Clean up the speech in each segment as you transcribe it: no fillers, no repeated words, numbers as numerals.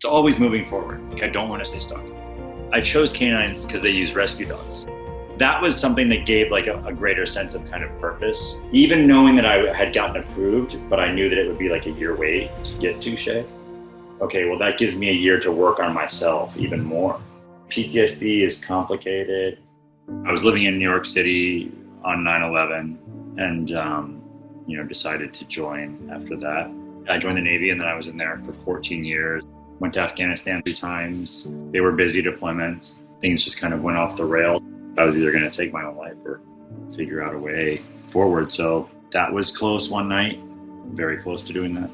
It's always moving forward. Like, I don't want to stay stuck. I chose canines because they use rescue dogs. That was something that gave like a greater sense of kind of purpose. Even knowing that I had gotten approved, but I knew that it would be like a year wait to get to Shay. Okay, well that gives me a year to work on myself even more. PTSD is complicated. I was living in New York City on 9/11 and decided to join after that. I joined the Navy and then I was in there for 14 years. Went to Afghanistan 3 times. They were busy deployments. Things just kind of went off the rails. I was either going to take my own life or figure out a way forward. So that was close one night, very close to doing that.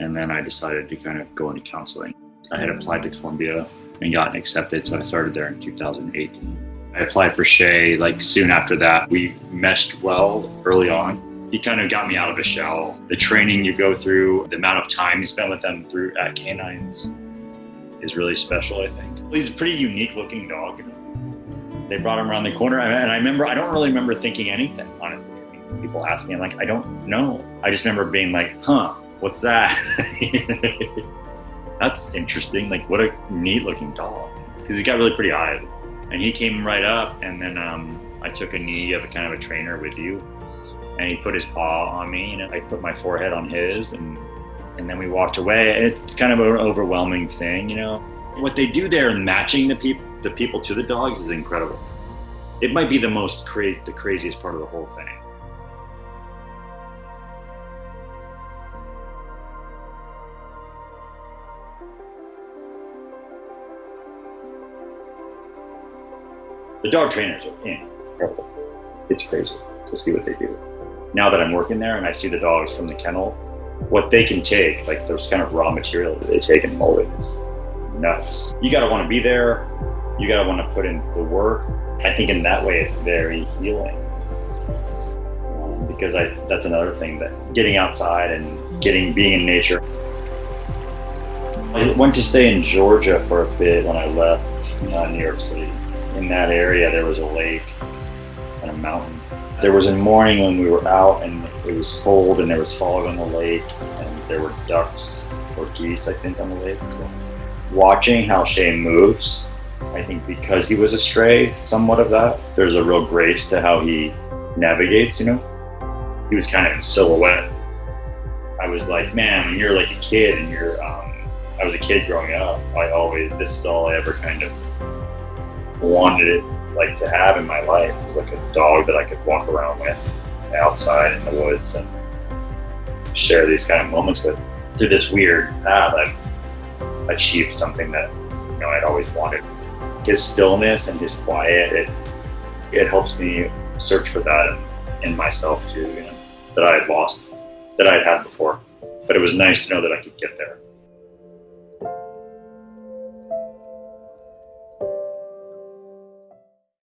And then I decided to kind of go into counseling. I had applied to Columbia and gotten accepted, so I started there in 2018. I applied for Shay like soon after that. We meshed well early on. He kind of got me out of a shell. The training you go through, the amount of time you spend with them through at canines is really special, I think. He's a pretty unique looking dog. They brought him around the corner, and I don't really remember thinking anything, honestly. People ask me, I'm like, I don't know. I just remember being like, what's that? That's interesting. Like, what a neat looking dog. Because he got really pretty eyed. And he came right up, and then I took a knee of a kind of a trainer with you, and he put his paw on me, and I put my forehead on his, and then we walked away. And it's kind of an overwhelming thing, What they do there in matching the people to the dogs is incredible. It might be the craziest part of the whole thing. The dog trainers are incredible. It's crazy to see what they do. Now that I'm working there and I see the dogs from the kennel, what they can take, like those kind of raw material that they take and mold it is nuts. You gotta wanna be there. You gotta wanna put in the work. I think in that way it's very healing. Because that's another thing, that getting outside and being in nature. I went to stay in Georgia for a bit when I left New York City. In that area, there was a lake and a mountain. There was a morning when we were out and it was cold and there was fog on the lake and there were ducks or geese, I think, on the lake. So watching how Shay moves, I think because he was a stray, somewhat of that, there's a real grace to how he navigates, He was kind of in silhouette. I was like, man, when you're like a kid and I was a kid growing up, this is all I ever kind of wanted it like to have in my life. It was like a dog that I could walk around with outside in the woods and share these kind of moments with. Through this weird path, I've achieved something that I'd always wanted. His stillness and his quiet, it helps me search for that in myself too, that I had lost, that I had before. But it was nice to know that I could get there.